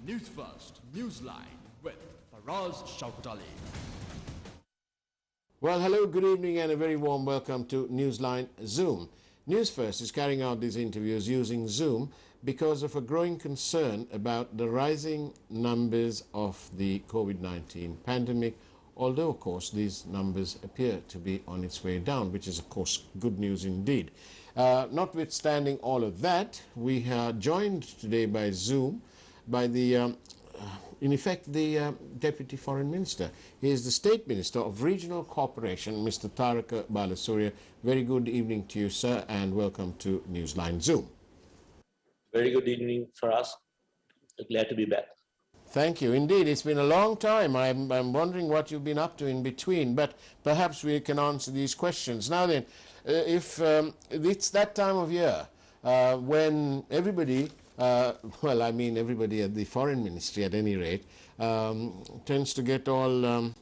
Newsfirst Newsline with Faraz. Well, hello, good evening, and a very warm welcome to Newsline Zoom. Newsfirst is carrying out these interviews using Zoom because of a growing concern about the rising numbers of the COVID-19 pandemic, although, of course, these numbers appear to be on its way down, which is, of course, good news indeed. Notwithstanding all of that, we are joined today by Zoom by the in effect, the Deputy Foreign Minister. He is the State Minister of Regional Cooperation, Mr. Tharaka Balasuriya. Very good evening to you, sir, and welcome to Newsline Zoom. Very good evening for us. Glad to be back. Thank you. Indeed, it's been a long time. I'm wondering what you've been up to in between, but perhaps we can answer these questions. Now then, if it's that time of year when everybody well, I mean everybody at the Foreign Ministry at any rate, tends to get all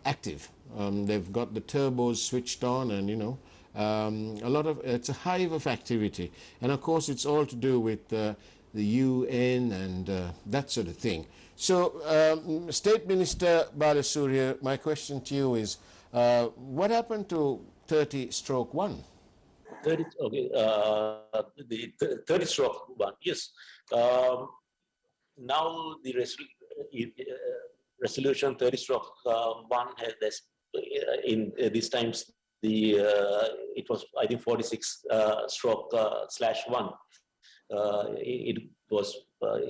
active. They've got the turbos switched on and, you know, a lot of, it's a hive of activity. And of course it's all to do with the UN and that sort of thing. So, State Minister Balasuriya, my question to you is, what happened to 30/1? 30, okay, the 30/1, yes. Now the resolution 30/1 has this, in these times it was, I think, 46/1. It was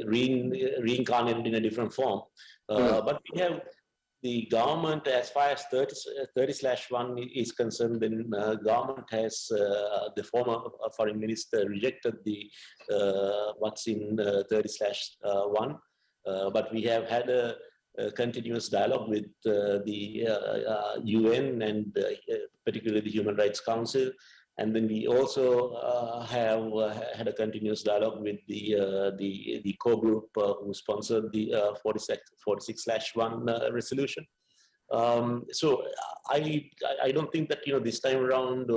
reincarnated in a different form, but we have the government, as far as 30/1 is concerned, then government has, the former foreign minister rejected the what's in 30/1, but we have had a continuous dialogue with the UN and particularly the Human Rights Council. And then we also have had a continuous dialogue with the core group who sponsored the 46/1 resolution. So I don't think that, you know, this time around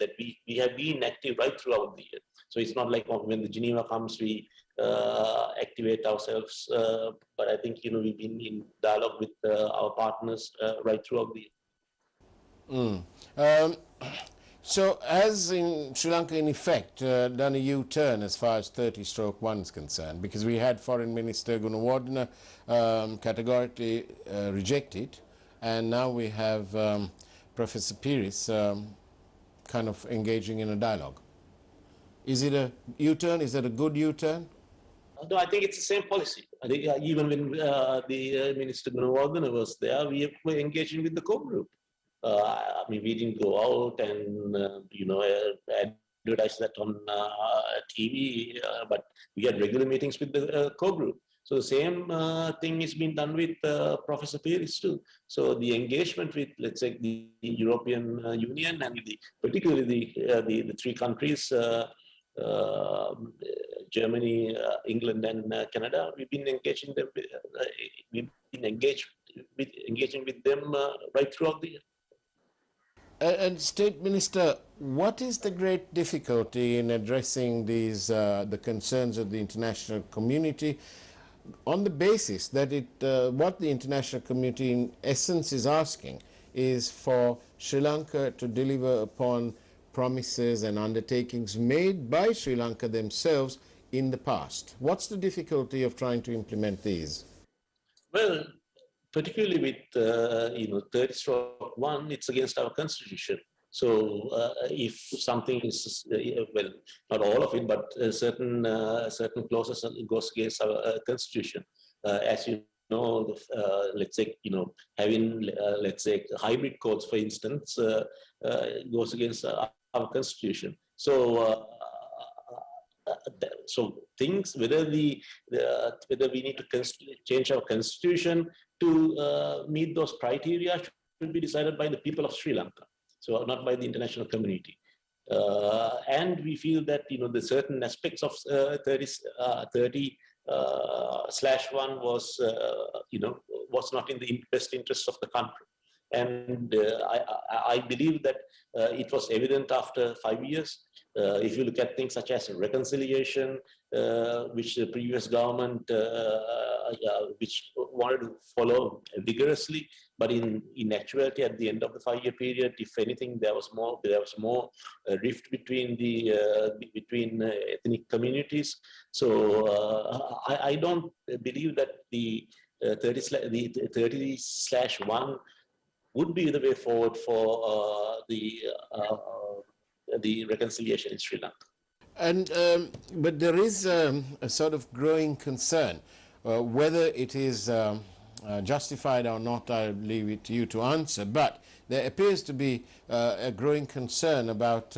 that we have been active right throughout the year. So it's not like when the Geneva comes we activate ourselves, but I think, you know, we've been in dialogue with our partners right throughout the year. So, has in Sri Lanka, in effect, done a U-turn as far as 30/1 is concerned? Because we had Foreign Minister Gunawardena categorically reject it, and now we have Professor Pires kind of engaging in a dialogue. Is it a U-turn? Is it a good U-turn? No, I think it's the same policy. I think even when the Minister Gunawardena was there, we were engaging with the core group. I mean, we didn't go out and, you know, advertise that on TV, but we had regular meetings with the core group. So the same thing is being done with Professor Pires too. So the engagement with, let's say, the European Union and particularly the three countries, Germany, England, and Canada, we've been engaging them. We've been engaging with them right throughout the year. And State Minister, what is the great difficulty in addressing these the concerns of the international community on the basis that what the international community in essence is asking is for Sri Lanka to deliver upon promises and undertakings made by Sri Lanka themselves in the past? What's the difficulty of trying to implement these? Well, particularly with, you know, 30/1, it's against our constitution. So if something is, well, not all of it, but certain clauses goes against our constitution. As you know, let's say, you know, having, let's say, hybrid codes, for instance, goes against our constitution. So so things, whether we need to change our constitution to meet those criteria should be decided by the people of Sri Lanka, so not by the international community. And we feel that, you know, the certain aspects of 30/1 was, you know, was not in the best interest of the country. And I believe that it was evident after 5 years. If you look at things such as reconciliation, which the previous government which wanted to follow vigorously, but in actuality, at the end of the 5-year period, if anything, there was more rift between the ethnic communities. So I don't believe that the 30/1 would be the way forward for the reconciliation in Sri Lanka. And but there is a sort of growing concern, whether it is justified or not. I'll leave it to you to answer. But there appears to be a growing concern about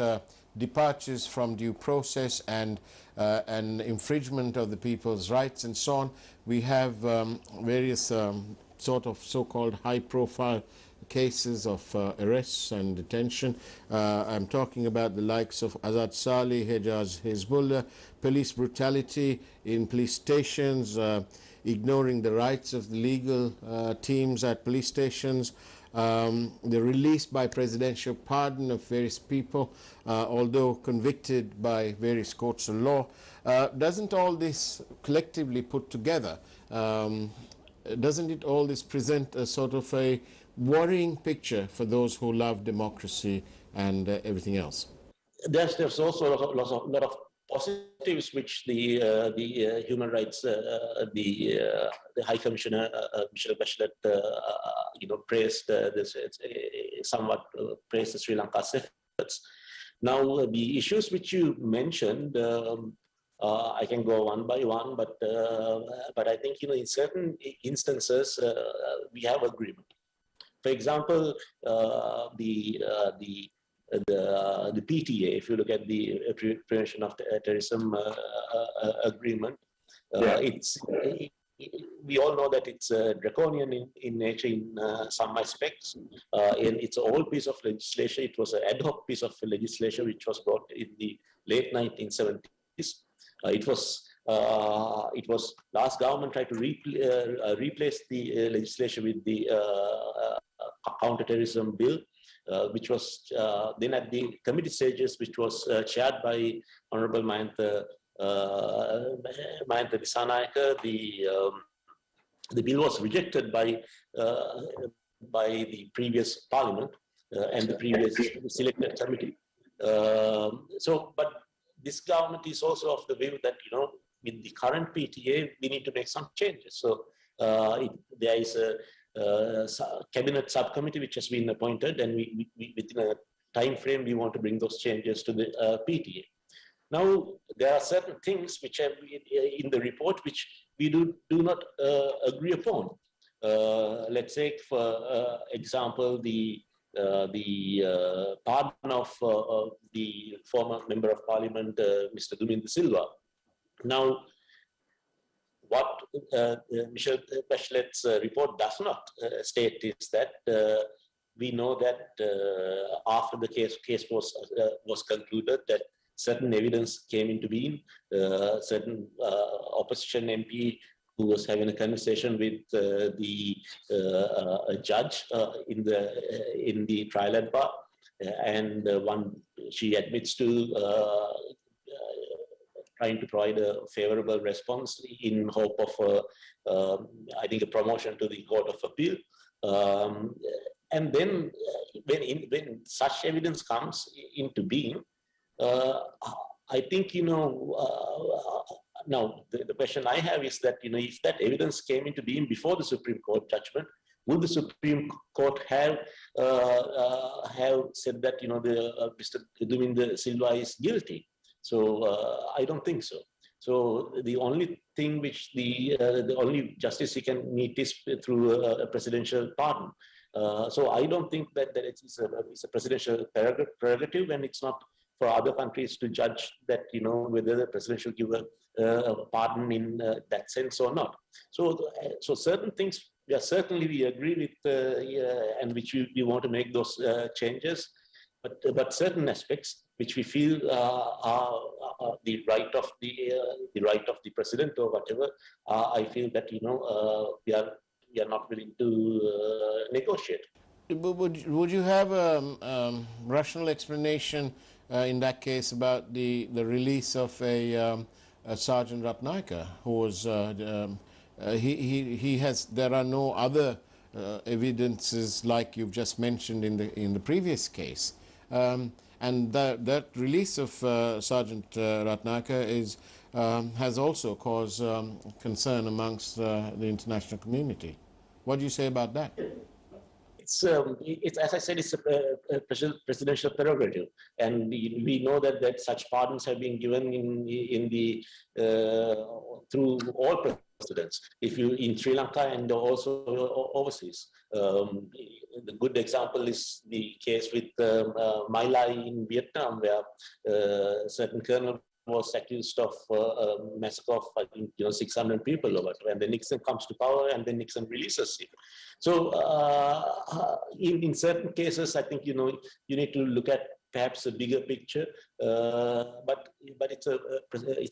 departures from due process and infringement of the people's rights and so on. We have various sort of so-called high-profile cases of arrests and detention. I'm talking about the likes of Azad Saleh, Hejaz Hezbollah, police brutality in police stations, ignoring the rights of the legal teams at police stations, the release by presidential pardon of various people, although convicted by various courts of law. Doesn't all this collectively put together, doesn't it all this present a sort of a worrying picture for those who love democracy and everything else? There's also a lot of positives which the human rights the High Commissioner Michelle Bachelet praised somewhat praised the Sri Lanka's efforts. Now the issues which you mentioned, I can go one by one, but I think in certain instances we have agreement. For example, the PTA, if you look at the Prevention of Terrorism Agreement, we all know that it's draconian in nature in some aspects. And it's an old piece of legislation. It was an ad hoc piece of legislation which was brought in the late 1970s. It was last government tried to replace the legislation with the counterterrorism bill, which was then at the committee stages, which was chaired by Honorable Mayantha Disanayake. The bill was rejected by the previous parliament and the previous selected committee. But this government is also of the view that with the current PTA we need to make some changes. So there is a cabinet subcommittee which has been appointed, and we within a time frame we want to bring those changes to the PTA. Now there are certain things which are in the report which we do not agree upon. Let's say, for example, the pardon of the former member of parliament, Mr. Duminda Silva. Now, what Michelle Bachelet's report does not state is that we know that after the case was concluded, that certain evidence came into being. Certain opposition MP who was having a conversation with a judge in the trial and bar, and she admits to trying to provide a favorable response in hope of, I think, a promotion to the Court of Appeal. And then when such evidence comes into being, I think, now the question I have is that, if that evidence came into being before the Supreme Court judgment, would the Supreme Court have said that, Mr. Duminda Silva is guilty? So I don't think so. So the only thing which the only justice he can meet is through a presidential pardon. So I don't think that it's a presidential prerogative, and it's not for other countries to judge that, whether the president should give a pardon in that sense or not. So certain things, we agree with, and which we want to make those changes. But certain aspects which we feel are the right of the president or whatever, I feel that we are not willing to negotiate. Would you have a rational explanation in that case about the release of a Sergeant Ratnayaka, who was he has, there are no other evidences like you've just mentioned in the previous case, and that release of Sergeant Ratnayaka is has also caused concern amongst the international community. What do you say about that? It's as I said, it's a presidential prerogative, and we know that such pardons have been given in the through all presidents. If you in Sri Lanka and also overseas, the good example is the case with My Lai in Vietnam, where certain colonel was accused of a massacre of, I think, 600 people or whatever, and then Nixon comes to power, and then Nixon releases him. So in certain cases, I think you need to look at perhaps a bigger picture, but it's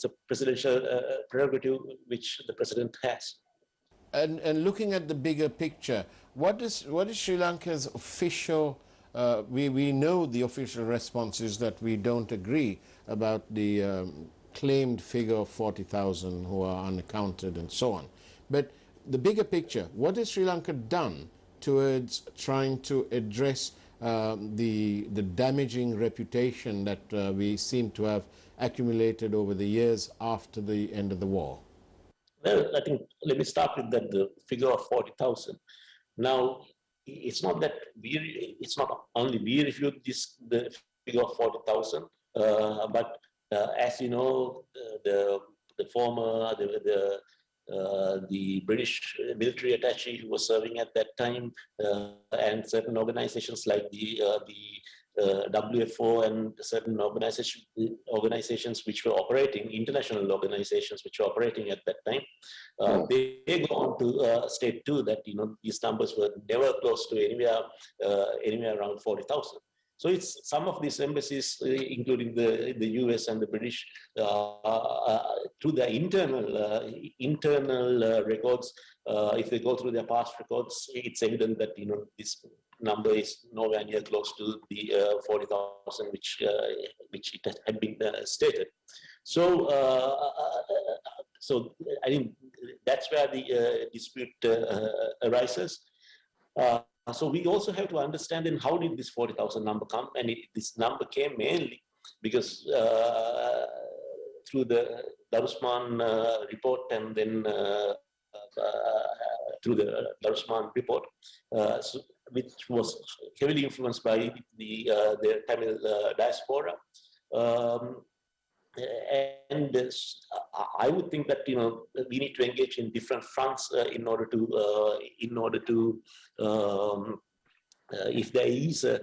a presidential prerogative which the president has. And looking at the bigger picture, what is Sri Lanka's official? We know the official response is that we don't agree about the claimed figure of 40,000 who are unaccounted and so on. But the bigger picture, what has Sri Lanka done towards trying to address the damaging reputation that we seem to have accumulated over the years after the end of the war? Well, I think let me start with that, the figure of 40,000. Now, it's not that it's not only we reviewed the figure of 40,000, but as you know, the former the British military attaché who was serving at that time, and certain organizations like the WFO and certain organizations which were operating, international organizations which were operating at that time, they go on to state too that these numbers were never close to anywhere around 40,000. So it's some of these embassies, including the US and the British, through their internal records. If they go through their past records, it's evident that this number is nowhere near close to the 40,000 which it had been stated. So so I think that's where the dispute arises. So we also have to understand then how did this 40,000 number come, and this number came mainly because through the Darusman report, and then through the Darusman report, which was heavily influenced by the Tamil diaspora. And I would think that we need to engage in different fronts in order to if there is a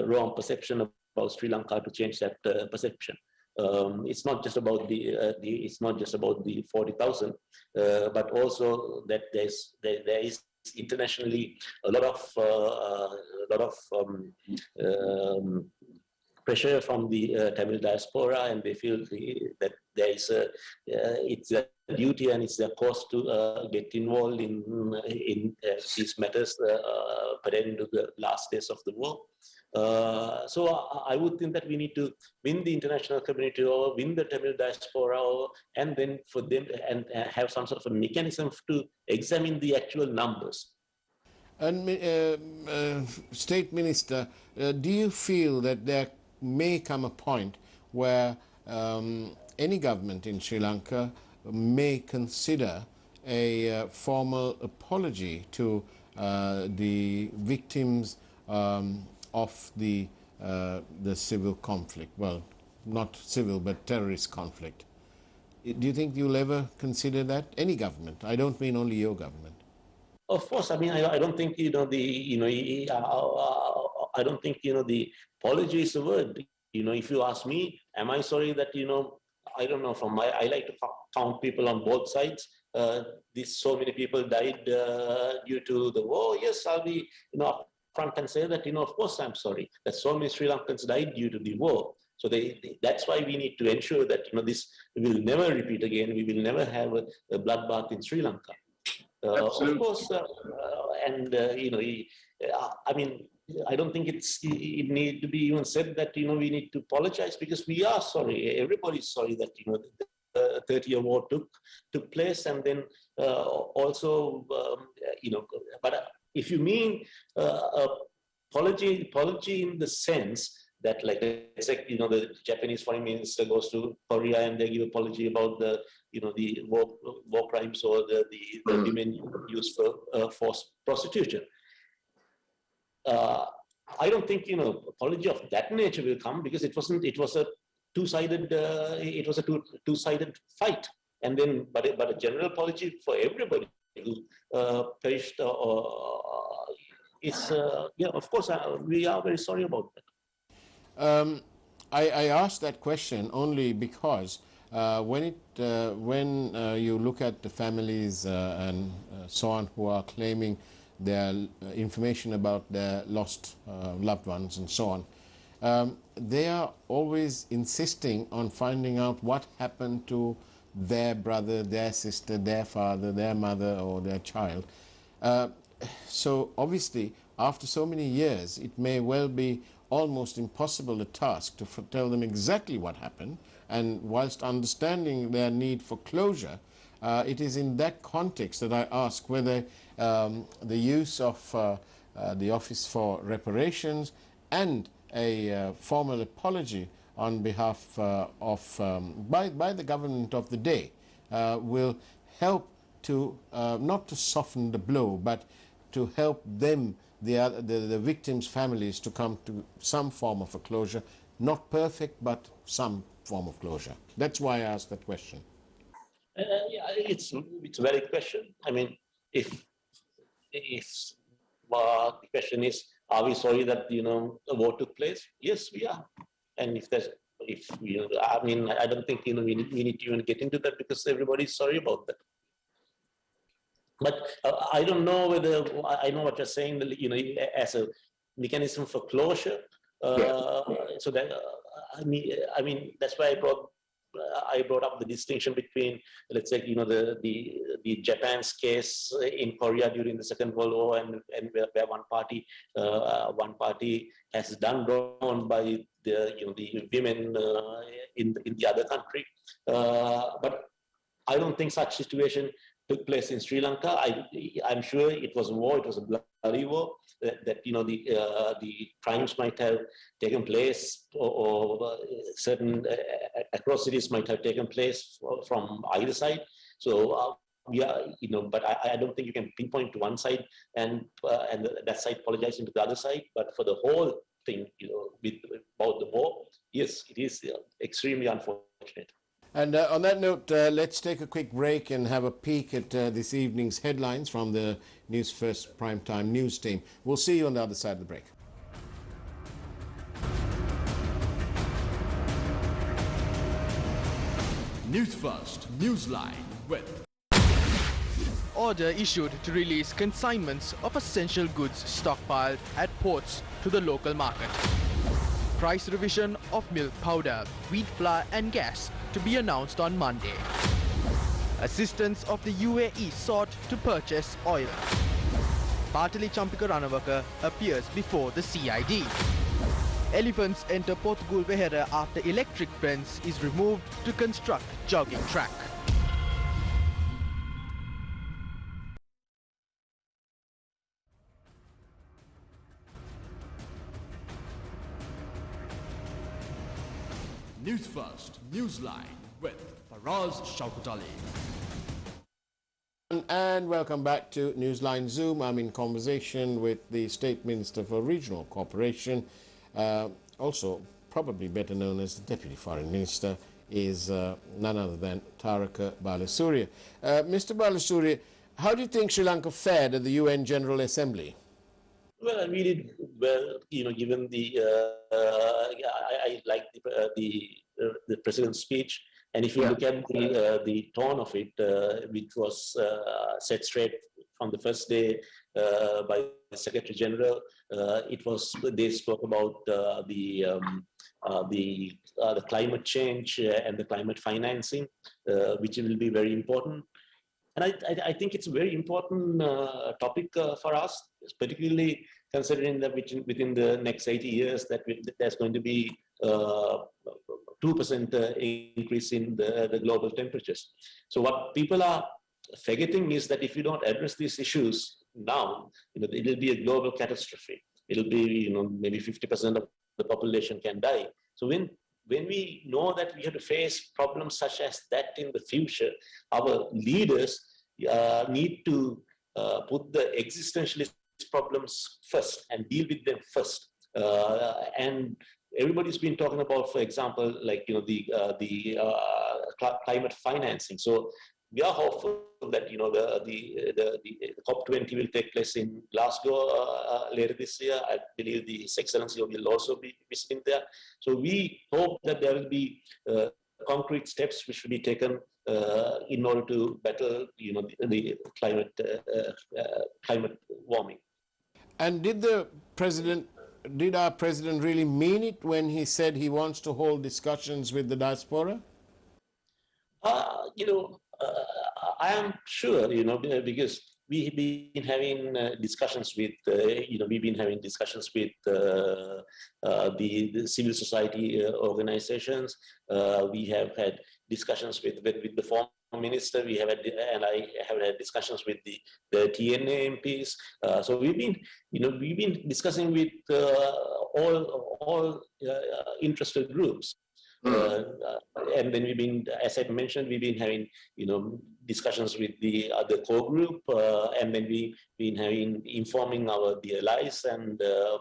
wrong perception about Sri Lanka, to change that perception. It's not just about the 40,000, but also that there is internationally a lot of pressure from the Tamil diaspora, and they feel that there is it's a duty and it's their cause to get involved in these matters pertaining to the last days of the war. So I would think that we need to win the international community or win the Tamil diaspora, and then for them and have some sort of a mechanism to examine the actual numbers. And State Minister, do you feel that there may come a point where any government in Sri Lanka may consider a formal apology to the victims of the civil conflict? Well, not civil, but terrorist conflict. Do you think you'll ever consider that? Any government? I don't mean only your government. Of course, I mean I don't think I don't think the apology is a word. If you ask me, am I sorry that I don't know. I like to count people on both sides. So many people died due to the war. Yes, I'll be upfront and say that of course I'm sorry that so many Sri Lankans died due to the war. So that's why we need to ensure that this will never repeat again. We will never have a bloodbath in Sri Lanka. Of course, I mean, I don't think it need to be even said that we need to apologize, because we are sorry. Everybody's sorry that the 30-year war took place, and then also But if you mean apology in the sense that, like, it's like the Japanese foreign minister goes to Korea and they give apology about the war crimes or the women used for forced prostitution. I don't think apology of that nature will come, because it was a two-sided fight, and then but a general apology for everybody who perished is of course we are very sorry about that. I asked that question only because when you look at the families and so on who are claiming their information about their lost loved ones and so on, they are always insisting on finding out what happened to their brother, their sister, their father, their mother, or their child. So obviously, after so many years, it may well be almost impossible a task to tell them exactly what happened. And whilst understanding their need for closure, it is in that context that I ask whether the use of the Office for Reparations and a formal apology on behalf by the government of the day will help to not to soften the blow, but to help them, the victims' families, to come to some form of a closure. Not perfect, but some form of closure. That's why I asked that question. Yeah, it's a valid question. I mean, if the question is, are we sorry that a war took place? Yes, we are. And I mean, I don't think we need to even get into that, because everybody's sorry about that. But I don't know whether I know what you're saying. As a mechanism for closure. So that I mean that's why I brought up the distinction between, let's say, the Japan's case in Korea during the Second World War, and where one party has done wrong by the women in the other country, but I don't think such situation took place in Sri Lanka. I'm sure it was a war. It was a bloody war. That the crimes might have taken place, or certain atrocities might have taken place from either side. So but I don't think you can pinpoint to one side and that side apologizing to the other side. But for the whole thing, about the war, yes, it is extremely unfortunate. And on that note, let's take a quick break and have a peek at this evening's headlines from the News First Primetime News team. We'll see you on the other side of the break. Newsfirst Newsline with Order issued to release consignments of essential goods stockpiled at ports to the local market. Price revision of milk powder, wheat flour and gas to be announced on Monday. Assistance of the UAE sought to purchase oil. Bartali Champika Ranawaka appears before the CID. Elephants enter Portugal Vehera after electric fence is removed to construct jogging track. Newsfirst Newsline with Faraz Shaukatali. And welcome back to Newsline Zoom. I'm in conversation with the State Minister for Regional Cooperation, also probably better known as the Deputy Foreign Minister, is none other than Tharaka Balasuriya. Mr. Balasuriya, how do you think Sri Lanka fared at the UN General Assembly? Well, we did well, given the I like the president's speech, and if you look at the tone of it, which was set straight from the first day by the Secretary General, they spoke about the climate change and the climate financing, which will be very important. And I think it's a very important topic for us, particularly considering that within the next 80 years that there's going to be 2% increase in the global temperatures. So what people are forgetting is that if you don't address these issues now, it'll be a global catastrophe. It'll be, maybe 50% of the population can die. So when we know that we have to face problems such as that in the future, our leaders need to put the existentialist problems first and deal with them first. And everybody's been talking about, for example, like the climate financing. So we are hopeful that the COP20 will take place in Glasgow later this year. I believe the His Excellency will also be visiting there. So we hope that there will be concrete steps which will be taken in order to battle, the climate warming. And did our president really mean it when he said he wants to hold discussions with the diaspora? I am sure, because we've been having discussions with, the civil society organizations. We have had discussions with the former minister. I have had discussions with the TNA MPs. So we've been discussing with all interested groups. And then we've been, as I mentioned, we've been having, discussions with the other core group, and then we've been informing the allies and our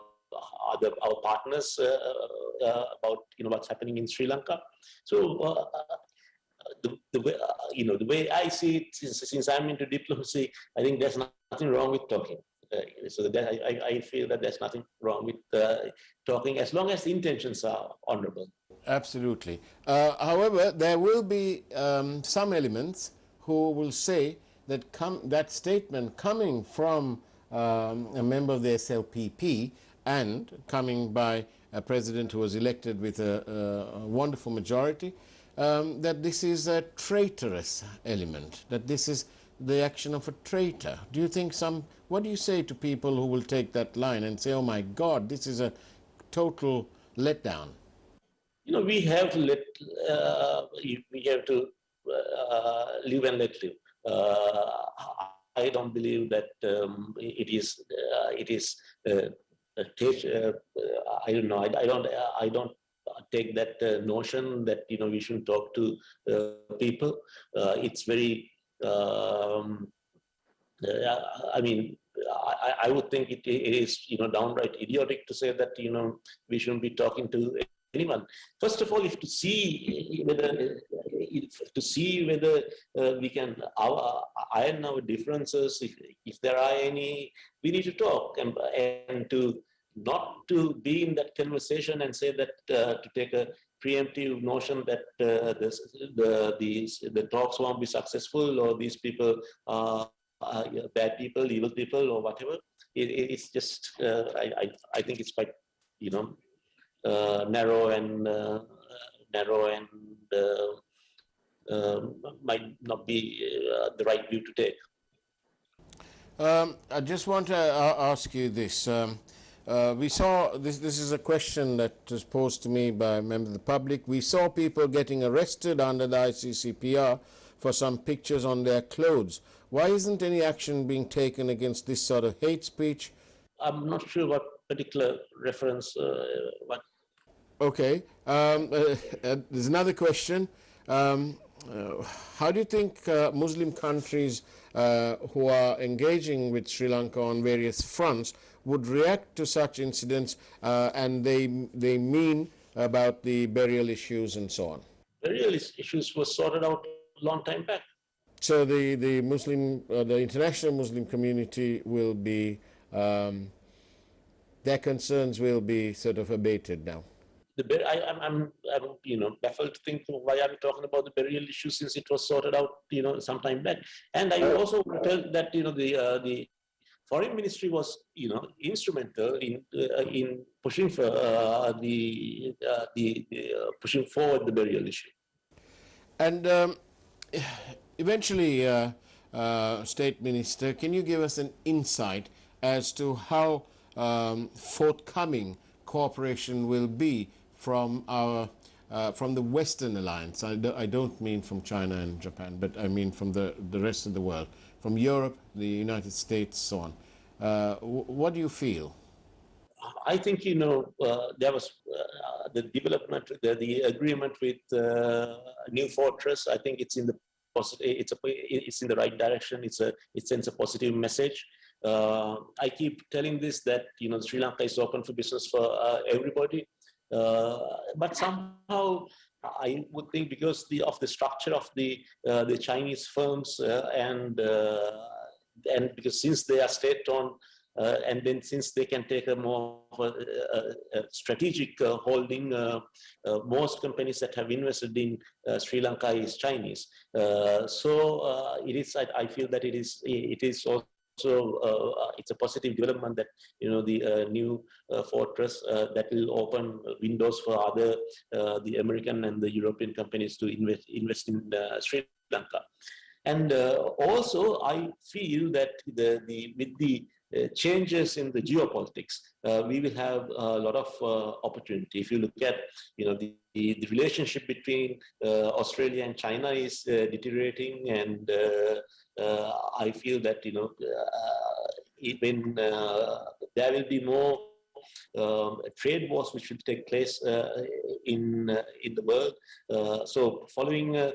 partners about, what's happening in Sri Lanka. So the way I see it, since I'm into diplomacy, I think there's nothing wrong with talking. So that I feel that there's nothing wrong with talking as long as the intentions are honorable. Absolutely. However, there will be some elements who will say that that statement coming from a member of the SLPP and coming by a president who was elected with a wonderful majority, that this is a traitorous element, that this is the action of a traitor. Do you think what do you say to people who will take that line and say, oh my God, this is a total letdown? We have to live and let live. I don't believe that it is. I don't know. I don't take that notion that we shouldn't talk to people. It's very. I would think it is downright idiotic to say that we shouldn't be talking to anyone. First of all, to see whether we can iron our differences, if there are any, we need to talk and to not to be in that conversation and say that to take a preemptive notion that the talks won't be successful or these people are bad people, evil people, or whatever. It's just I think it's quite narrow and might not be the right view to take. I just want to ask you this. We saw, this is a question that was posed to me by a member of the public. We saw people getting arrested under the ICCPR for some pictures on their clothes. Why isn't any action being taken against this sort of hate speech? I'm not sure what particular reference, what. Okay. There's another question. How do you think Muslim countries who are engaging with Sri Lanka on various fronts would react to such incidents, and they mean about the burial issues and so on? Burial issues were sorted out a long time back. So the international Muslim community will be, their concerns will be sort of abated now. I'm baffled to think why are we talking about the burial issue since it was sorted out some time back. And I also tell that the foreign ministry was instrumental in pushing for pushing forward the burial issue. And eventually, State Minister, can you give us an insight as to how forthcoming cooperation will be from from the Western alliance. I don't mean from China and Japan, but I mean from the rest of the world, from Europe, the United States, so on. What do you feel? I think there was the development, the agreement with New Fortress. I think it's in the it's in the right direction. It sends a positive message. I keep telling this that Sri Lanka is open for business for everybody, but somehow I would think because of the structure of the Chinese firms and because since they are state-owned. And then since they can take a more a strategic holding, most companies that have invested in Sri Lanka is Chinese. So it is. I feel that it is also. It's a positive development that the new fortress that will open windows for other the American and the European companies to invest in Sri Lanka. And also, I feel that with the changes in the geopolitics, we will have a lot of opportunity. If you look at, the relationship between Australia and China is deteriorating, and I feel that even there will be more trade wars which will take place in the world. So following a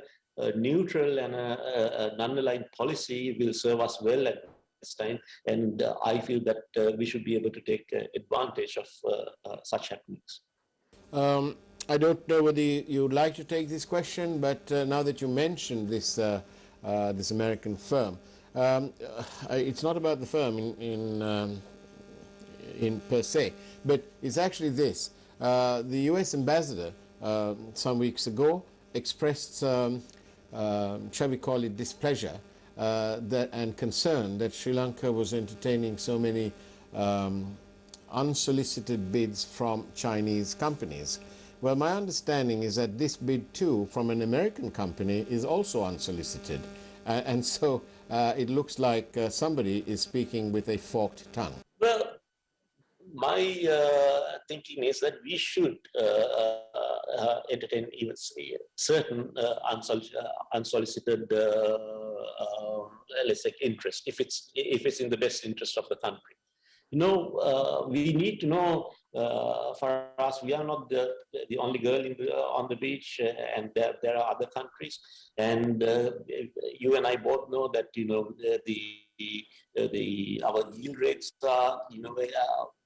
neutral and a non-aligned policy will serve us well at this time, and I feel that we should be able to take advantage of such happenings. I don't know whether you would like to take this question, but now that you mentioned this this American firm, it's not about the firm in per se, but it's actually this. The U.S. ambassador some weeks ago expressed, shall we call it, displeasure and concern that Sri Lanka was entertaining so many unsolicited bids from Chinese companies. Well, my understanding is that this bid too from an American company is also unsolicited, and so it looks like somebody is speaking with a forked tongue. Well, my thinking is that we should entertain even certain unsolicited, let's say, interest if it's in the best interest of the country. We need to know. For us, we are not the only girl on the beach, and there are other countries. And you and I both know that our yield rates are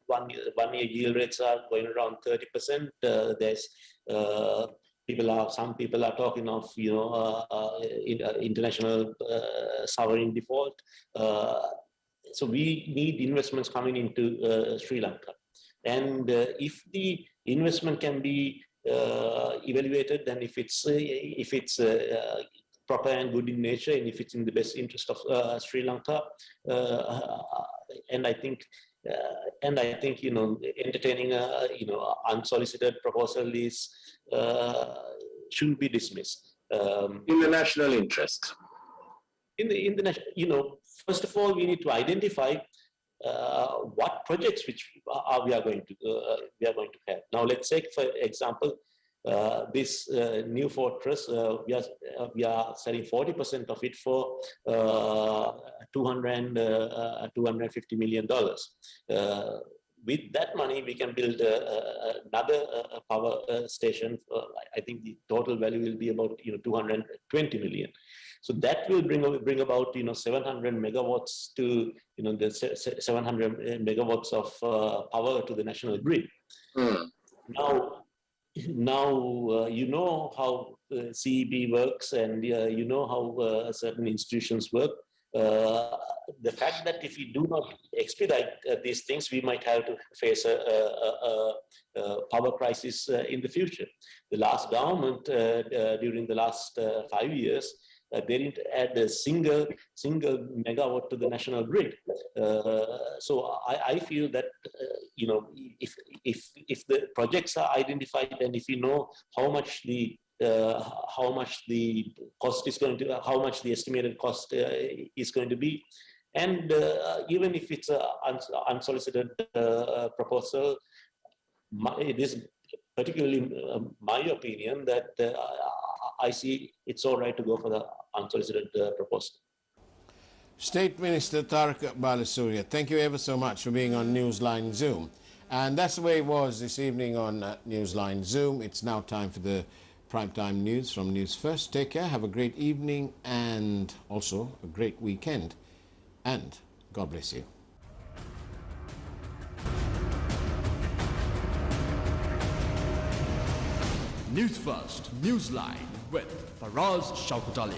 one year yield rates are going around 30%. There's some people are talking of international sovereign default. So we need investments coming into Sri Lanka. And if the investment can be evaluated, then if it's proper and good in nature, and if it's in the best interest of Sri Lanka, and I think entertaining unsolicited proposal shouldn't be dismissed. In the national interest. In the first of all, we need to identify what projects we are going to have. Now, let's take, for example, this new fortress. We are selling 40% of it for $250 million. With that money, we can build another power station. I think the total value will be about 220 million. So that will bring about 700 megawatts to the 700 megawatts of power to the national grid. Now you know how CEB works, and you know how certain institutions work. The fact that if we do not expedite these things, we might have to face a power crisis in the future. The last government, during the last 5 years, they didn't add a single megawatt to the national grid. So I feel that if the projects are identified, and if you know how much the cost is going to, how much the estimated cost is going to be, And even if it's an unsolicited proposal, it is particularly my opinion that I see it's all right to go for the unsolicited proposal. State Minister Tharaka Balasuriya, thank you ever so much for being on Newsline Zoom. And that's the way it was this evening on Newsline Zoom. It's now time for the primetime news from News First. Take care, have a great evening and also a great weekend. And God bless you. News First Newsline with Faraz Shaukut Ali.